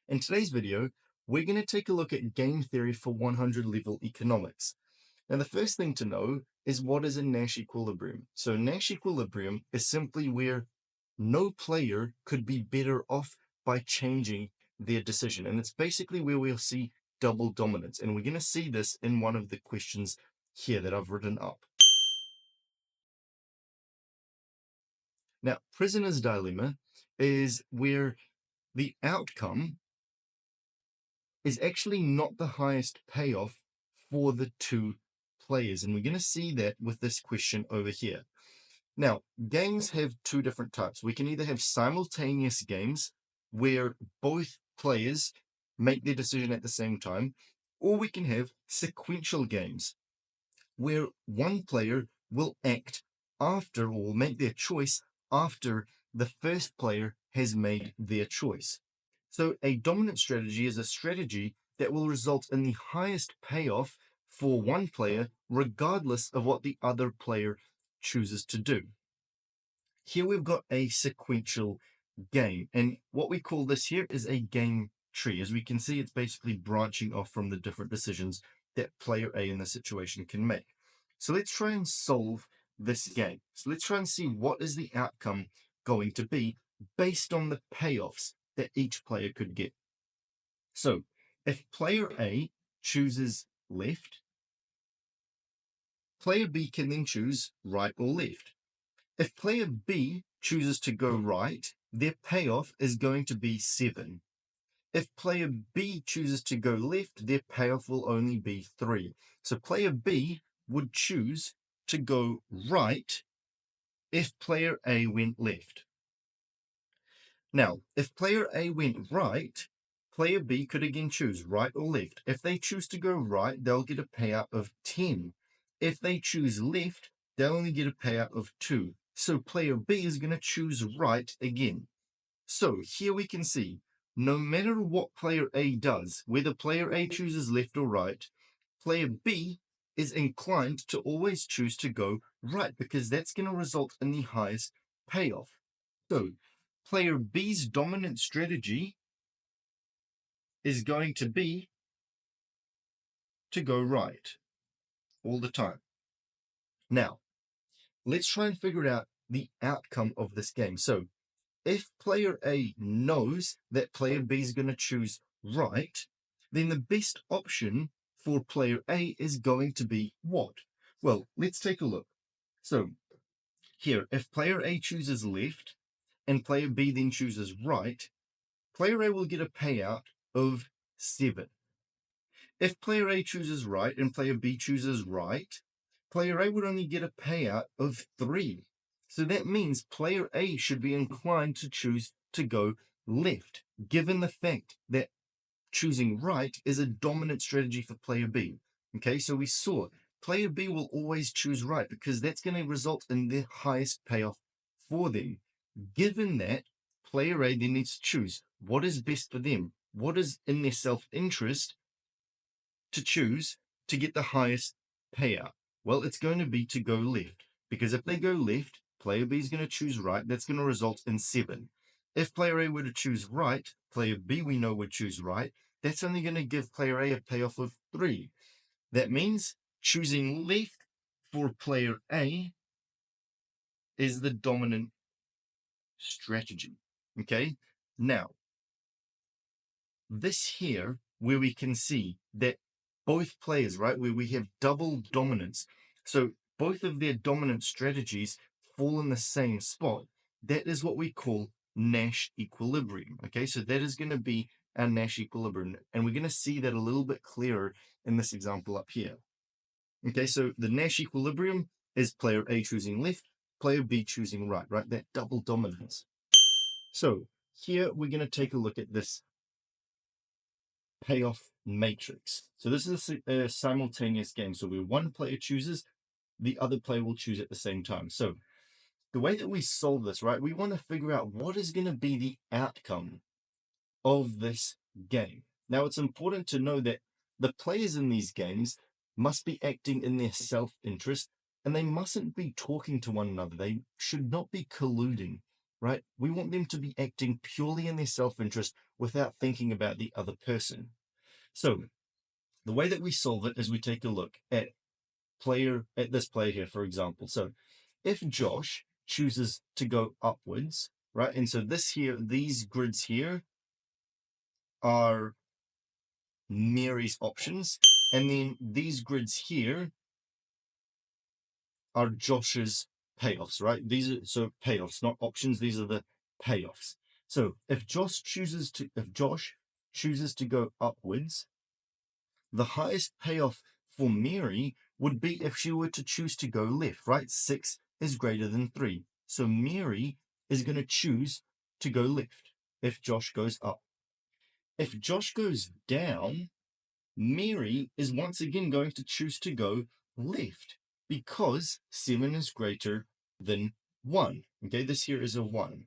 In today's video, we're going to take a look at game theory for 100 level economics. Now, the first thing to know is what is a Nash equilibrium. So Nash equilibrium is simply where no player could be better off by changing their decision. And it's basically where we'll see double dominance. And we're going to see this in one of the questions here that I've written up. Now, prisoner's dilemma is where the outcome is actually not the highest payoff for the two players. And we're going to see that with this question over here. Now, games have two different types. We can either have simultaneous games where both players make their decision at the same time, or we can have sequential games where one player will act after or will make their choice after the first player has made their choice. So a dominant strategy is a strategy that will result in the highest payoff for one player, regardless of what the other player chooses to do. Here we've got a sequential game, and what we call this here is a game tree. As we can see, it's basically branching off from the different decisions that player A in the situation can make. So let's try and solve this game. So let's try and see what is the outcome going to be based on the payoffs that each player could get. So if player A chooses left, player B can then choose right or left. If player B chooses to go right, their payoff is going to be 7. If player B chooses to go left, their payoff will only be 3. So player B would choose to go right if player A went left. Now, if player A went right, player B could again choose right or left. If they choose to go right, they'll get a payout of 10. If they choose left, they'll only get a payout of 2. So player B is going to choose right again. So here we can see, no matter what player A does, whether player A chooses left or right, player B is inclined to always choose to go right because that's going to result in the highest payoff. So player B's dominant strategy is going to be to go right all the time. Now, let's try and figure out the outcome of this game. So if player A knows that player B is going to choose right, then the best option for player A is going to be what? Well, let's take a look. So here, if player A chooses left and player B then chooses right, player A will get a payout of 7. If player A chooses right and player B chooses right, player A would only get a payout of 3. So that means player A should be inclined to choose to go left, given the fact that choosing right is a dominant strategy for player B. Okay, so we saw player B will always choose right because that's going to result in the highest payoff for them. Given that, player A then needs to choose what is best for them, what is in their self-interest to choose to get the highest payout. Well, it's going to be to go left, because if they go left, player B is going to choose right. That's going to result in 7. If player A were to choose right, player B we know would choose right. That's only going to give player A a payoff of 3. That means choosing left for player A is the dominant strategy. Okay, now this here where we can see that both players, right, where we have double dominance. So both of their dominant strategies fall in the same spot. That is what we call Nash equilibrium. Okay, so that is going to be our Nash equilibrium. And we're going to see that a little bit clearer in this example up here. Okay, so the Nash equilibrium is player A choosing left, player B choosing right, right? That double dominance. So here we're going to take a look at this payoff matrix. So this is a simultaneous game. So where one player chooses, the other player will choose at the same time. So the way that we solve this, right, we want to figure out what is going to be the outcome of this game. Now, it's important to know that the players in these games must be acting in their self-interest and they mustn't be talking to one another. They should not be colluding, right? We want them to be acting purely in their self-interest. without thinking about the other person. So the way that we solve it is we take a look at this player here, for example. So if Josh chooses to go upwards, right? And so these grids here are Mary's options. And then these grids here are Josh's payoffs, right? So payoffs, not options. These are the payoffs. So if Josh chooses to go upwards, the highest payoff for Mary would be if she were to choose to go left, right? 6 is greater than 3. So Mary is going to choose to go left if Josh goes up. If Josh goes down, Mary is once again going to choose to go left because 7 is greater than 1. Okay, this here is a 1.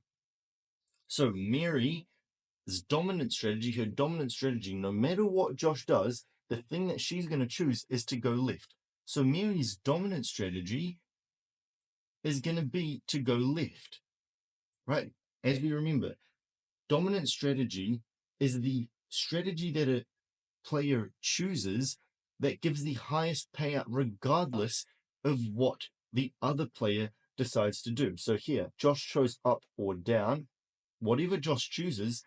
So Mary's dominant strategy, her dominant strategy, no matter what Josh does, the thing that she's going to choose is to go left. So Mary's dominant strategy is going to be to go left, right? As we remember, dominant strategy is the strategy that a player chooses that gives the highest payout regardless of what the other player decides to do. So here, Josh chose up or down. Whatever Josh chooses,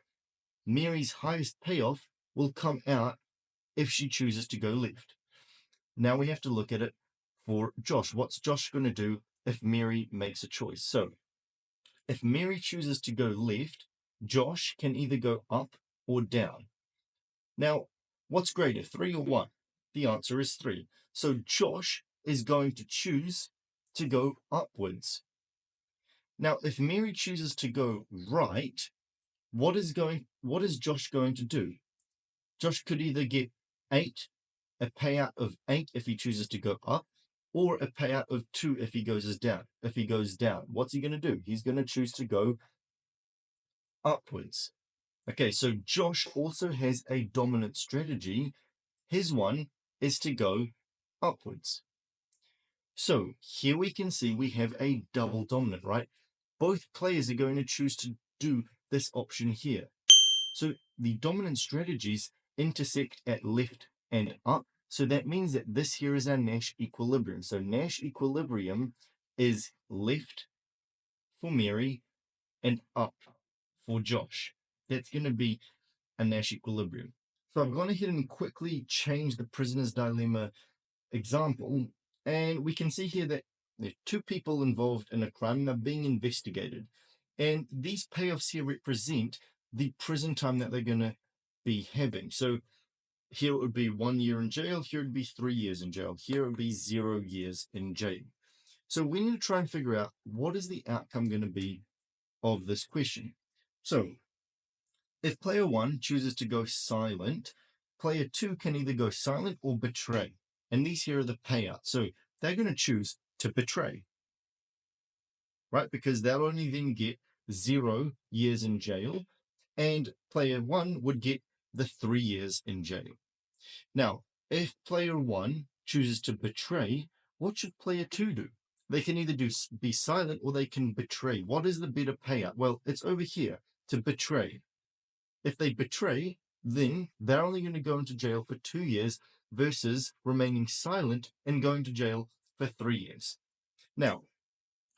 Mary's highest payoff will come out if she chooses to go left. Now we have to look at it for Josh. What's Josh going to do if Mary makes a choice? So if Mary chooses to go left, Josh can either go up or down. Now, what's greater, 3 or 1? The answer is 3. So Josh is going to choose to go upwards. Now, if Mary chooses to go right, what is Josh going to do? Josh could either get 8, a payout of 8 if he chooses to go up, or a payout of 2 if he goes down. What's he going to do? He's going to choose to go upwards. Okay, so Josh also has a dominant strategy. His one is to go upwards. So here we can see we have a double dominant, right? Both players are going to choose to do this option here. So the dominant strategies intersect at left and up. So that means that this here is our Nash equilibrium. So Nash equilibrium is left for Mary and up for Josh. That's going to be a Nash equilibrium. So I've gone ahead and quickly changed the prisoner's dilemma example, and we can see here that there are 2 people involved in a crime and they're being investigated. And these payoffs here represent the prison time that they're going to be having. So here it would be 1 year in jail, here it would be 3 years in jail, here it would be 0 years in jail. So we need to try and figure out what is the outcome going to be of this question. So if player 1 chooses to go silent, player 2 can either go silent or betray. And these here are the payouts. So they're going to choose to betray, right? Because they'll only then get 0 years in jail, and player 1 would get the 3 years in jail. Now, if player 1 chooses to betray, what should player 2 do? They can either be silent or they can betray. What is the better payout? Well, it's over here, to betray. If they betray, then they're only going to go into jail for 2 years versus remaining silent and going to jail for 3 years. Now,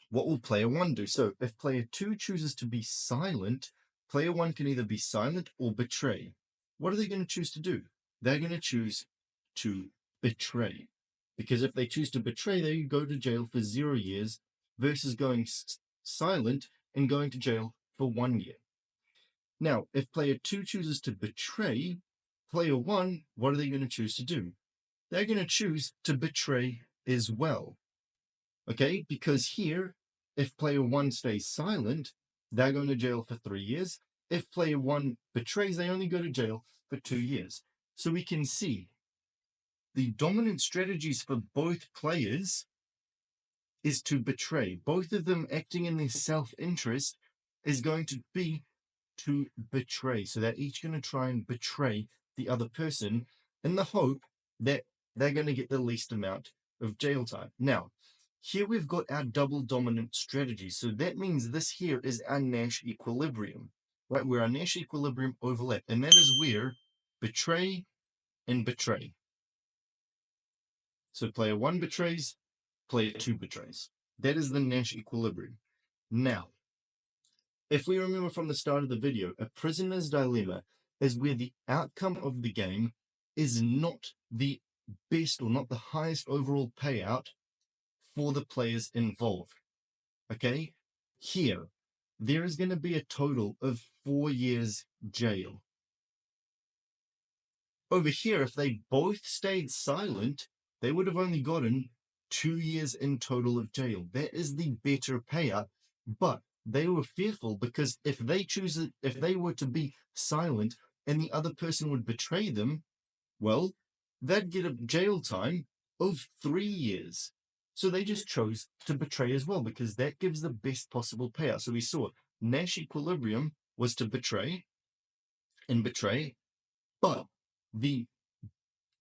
what will player 1 do? So if player 2 chooses to be silent, player 1 can either be silent or betray. What are they going to choose to do? They're going to choose to betray. Because if they choose to betray, they go to jail for 0 years versus going silent and going to jail for 1 year. Now, if player 2 chooses to betray player 1, what are they going to choose to do? They're going to choose to betray as well. Okay, because here, if player 1 stays silent, they're going to jail for 3 years. If player 1 betrays, they only go to jail for 2 years. So we can see the dominant strategies for both players is to betray. Both of them acting in their self-interest is going to be to betray. So they're each going to try and betray the other person in the hope that they're going to get the least amount of jail time. Now, here we've got our double dominant strategy. So that means this here is our Nash equilibrium. right, where our Nash equilibrium overlap. And that is where betray and betray. So player 1 betrays, player 2 betrays. That is the Nash equilibrium. Now, if we remember from the start of the video, a prisoner's dilemma is where the outcome of the game is not the best or not the highest overall payout for the players involved. Okay? Here, there is going to be a total of 4 years jail. Over here, if they both stayed silent, they would have only gotten 2 years in total of jail. That is the better payout, but they were fearful because if they were to be silent and the other person would betray them, well, they'd get a jail time of 3 years. So they just chose to betray as well because that gives the best possible payout. So we saw Nash equilibrium was to betray and betray, but the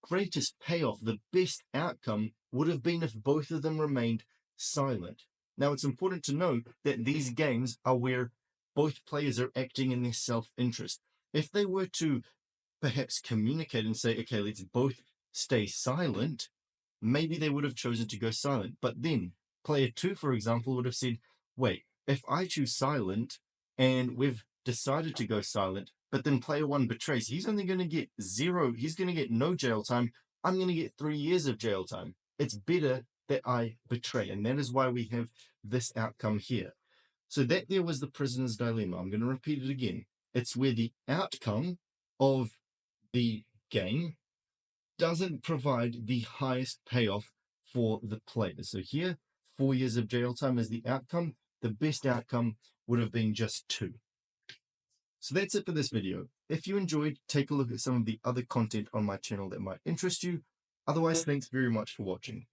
greatest payoff, the best outcome would have been if both of them remained silent. Now, it's important to note that these games are where both players are acting in their self-interest. If they were to perhaps communicate and say, okay, let's both stay silent, maybe they would have chosen to go silent. But then player 2, for example, would have said, wait, if I choose silent and we've decided to go silent, but then player 1 betrays, he's only going to get he's going to get no jail time. I'm going to get 3 years of jail time. It's better that I betray. And that is why we have this outcome here. So that there was the prisoner's dilemma. I'm going to repeat it again. It's where the outcome of the game doesn't provide the highest payoff for the player. So here, 4 years of jail time is the outcome. The best outcome would have been just 2. So that's it for this video. If you enjoyed, take a look at some of the other content on my channel that might interest you. Otherwise, thanks very much for watching.